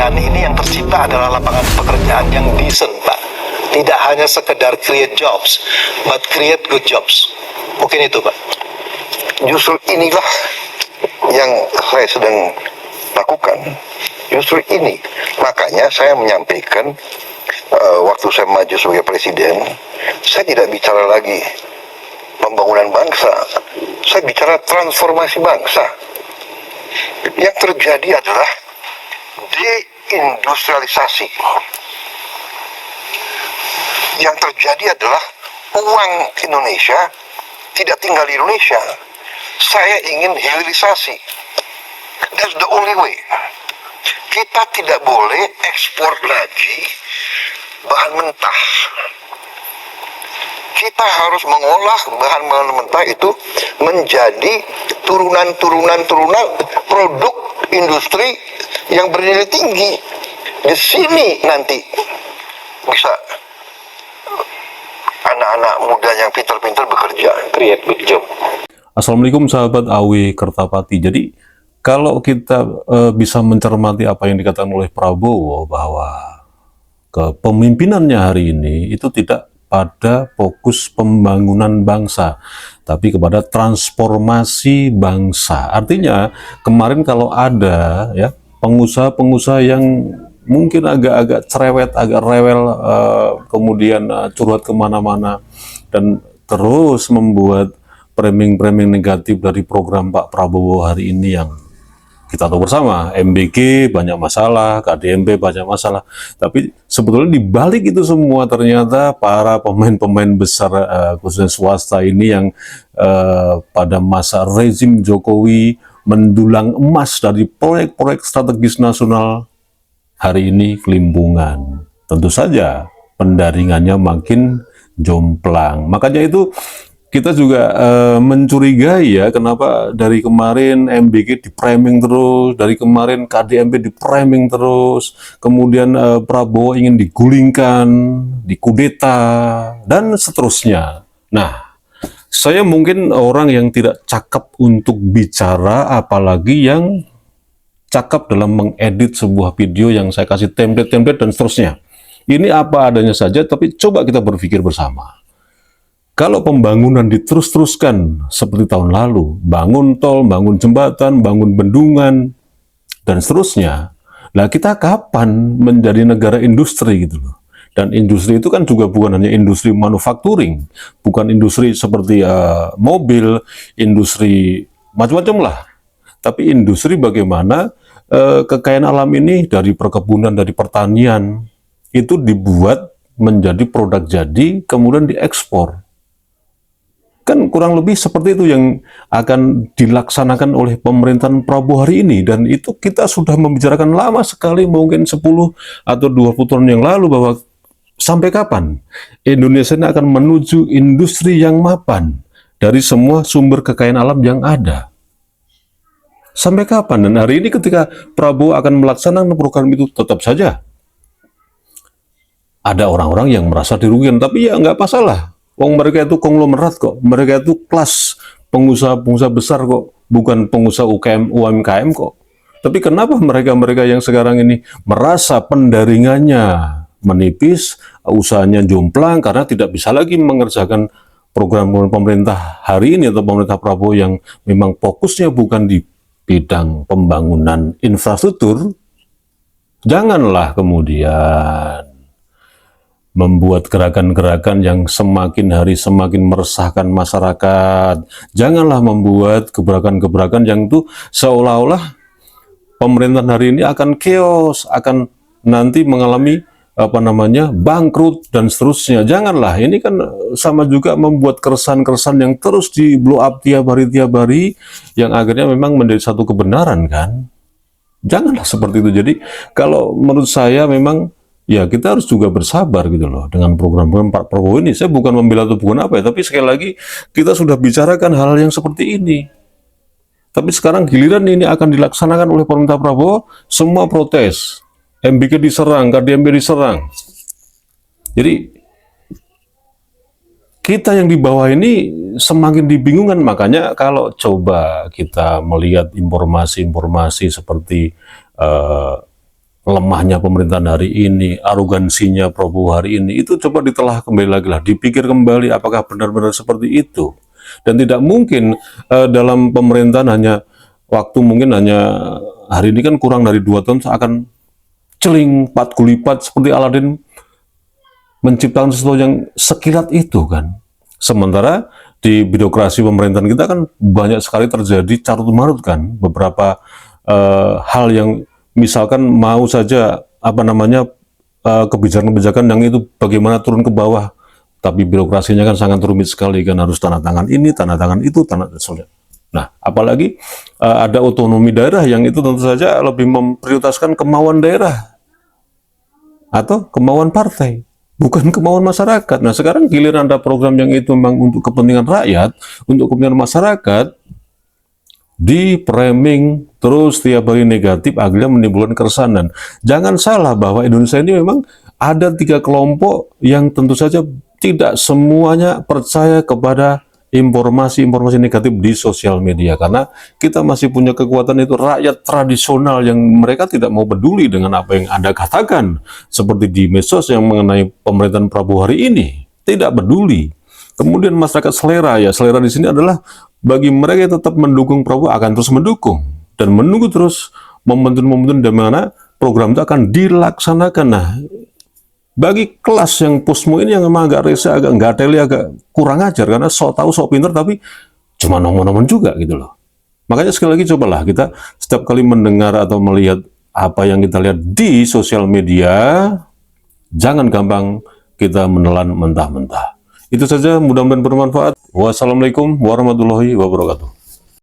Dan ini yang tercipta adalah lapangan pekerjaan yang decent, Pak. Tidak hanya sekedar create jobs, but create good jobs. Mungkin itu, Pak. Justru inilah yang saya sedang lakukan. Justru ini. Makanya saya menyampaikan waktu saya maju sebagai presiden, saya tidak bicara lagi pembangunan bangsa. Saya bicara transformasi bangsa. Yang terjadi adalah deindustrialisasi. Yang terjadi adalah uang Indonesia tidak tinggal di Indonesia. Saya ingin hilirisasi. That's the only way. Kita tidak boleh ekspor lagi bahan mentah. Kita harus mengolah bahan mentah itu menjadi turunan produk industri yang bernilai tinggi. Di sini nanti bisa anak-anak muda yang pintar-pintar bekerja, create good job. Assalamualaikum sahabat AW Kertapati. Jadi kalau kita bisa mencermati apa yang dikatakan oleh Prabowo bahwa kepemimpinannya hari ini itu tidak pada fokus pembangunan bangsa, tapi kepada transformasi bangsa. Artinya kemarin kalau ada ya pengusaha-pengusaha yang mungkin agak-agak cerewet, agak rewel, kemudian curhat kemana-mana dan terus membuat framing-framing negatif dari program Pak Prabowo hari ini yang kita tahu bersama, MBG banyak masalah, KDMP banyak masalah. Tapi sebetulnya di balik itu semua ternyata para pemain-pemain besar, khususnya swasta ini yang pada masa rezim Jokowi mendulang emas dari proyek-proyek strategis nasional, hari ini kelimpungan. Tentu saja pendaringannya makin jomplang. Makanya itu kita juga mencurigai ya, kenapa dari kemarin MBG di-framing terus, dari kemarin KDMP di-framing terus, kemudian Prabowo ingin digulingkan, dikudeta, dan seterusnya. Nah, saya mungkin orang yang tidak cakap untuk bicara, apalagi yang cakap dalam mengedit sebuah video yang saya kasih template-template dan seterusnya. Ini apa adanya saja, tapi coba kita berpikir bersama. Kalau pembangunan diterus-teruskan seperti tahun lalu, bangun tol, bangun jembatan, bangun bendungan, dan seterusnya, lah kita kapan menjadi negara industri gitu loh. Dan industri itu kan juga bukan hanya industri manufacturing, bukan industri seperti mobil, industri macam-macam lah. Tapi industri bagaimana kekayaan alam ini dari perkebunan, dari pertanian, itu dibuat menjadi produk jadi, kemudian diekspor. Kan kurang lebih seperti itu yang akan dilaksanakan oleh pemerintahan Prabowo hari ini. Dan itu kita sudah membicarakan lama sekali, mungkin 10 atau 20 tahun yang lalu, bahwa sampai kapan Indonesia ini akan menuju industri yang mapan dari semua sumber kekayaan alam yang ada. Sampai kapan? Dan hari ini ketika Prabowo akan melaksanakan program itu, tetap saja ada orang-orang yang merasa dirugikan. Tapi ya nggak masalah. Wong mereka itu konglomerat kok, mereka itu kelas pengusaha-pengusaha besar kok, bukan pengusaha UMKM kok. Tapi kenapa mereka-mereka yang sekarang ini merasa pendaringannya menipis, usahanya jomplang karena tidak bisa lagi mengerjakan program pemerintah hari ini atau pemerintah Prabowo yang memang fokusnya bukan di bidang pembangunan infrastruktur? Janganlah kemudian membuat gerakan-gerakan yang semakin hari semakin meresahkan masyarakat. Janganlah membuat gebrakan-gebrakan yang itu seolah-olah pemerintahan hari ini akan chaos, akan nanti mengalami bangkrut dan seterusnya. Janganlah, ini kan sama juga membuat keresahan-keresahan yang terus di blow up tiap hari, yang akhirnya memang menjadi satu kebenaran kan. Janganlah seperti itu. Jadi kalau menurut saya memang ya kita harus juga bersabar gitu loh dengan program-program Pak Prabowo ini. Saya bukan membela atau bukan apa ya, tapi sekali lagi kita sudah bicarakan hal yang seperti ini. Tapi sekarang giliran ini akan dilaksanakan oleh pemerintah Prabowo, semua protes. MBK diserang, KDMP diserang. Jadi kita yang di bawah ini semakin dibingungkan. Makanya kalau coba kita melihat informasi-informasi seperti lemahnya pemerintahan hari ini, arogansinya Prabowo hari ini, itu coba ditelah kembali lagi lah, dipikir kembali apakah benar-benar seperti itu. Dan tidak mungkin dalam pemerintahan hanya waktu mungkin hanya hari ini kan kurang dari 2 tahun akan celing 4 gulipat seperti Aladin menciptakan sesuatu yang sekilat itu kan. Sementara di birokrasi pemerintahan kita kan banyak sekali terjadi carut marut kan, beberapa hal yang misalkan mau saja kebijakan-kebijakan yang itu bagaimana turun ke bawah, tapi birokrasinya kan sangat rumit sekali kan, harus tanda tangan ini, tanda tangan itu, tanda tangan. Nah, apalagi ada otonomi daerah yang itu tentu saja lebih memprioritaskan kemauan daerah atau kemauan partai, bukan kemauan masyarakat. Nah, sekarang giliran ada program yang itu memang untuk kepentingan rakyat, untuk kepentingan masyarakat, di framing terus tiap hari negatif, akhirnya menimbulkan keresahan. Jangan salah bahwa Indonesia ini memang ada 3 kelompok yang tentu saja tidak semuanya percaya kepada informasi-informasi negatif di sosial media, karena kita masih punya kekuatan itu rakyat tradisional yang mereka tidak mau peduli dengan apa yang Anda katakan, seperti di medsos yang mengenai pemerintahan Prabowo hari ini, tidak peduli. Kemudian masyarakat selera, ya selera di sini adalah bagi mereka yang tetap mendukung Prabowo akan terus mendukung dan menunggu terus momentum-momentum di mana program itu akan dilaksanakan. Nah, bagi kelas yang posmo ini yang memang agak rese, agak nggak teli, agak kurang ajar karena sok tahu, sok pinter, tapi cuma nomor-nomor juga gitu loh. Makanya sekali lagi cobalah kita setiap kali mendengar atau melihat apa yang kita lihat di sosial media, jangan gampang kita menelan mentah-mentah. Itu saja, mudah-mudahan bermanfaat. Wassalamualaikum warahmatullahi wabarakatuh.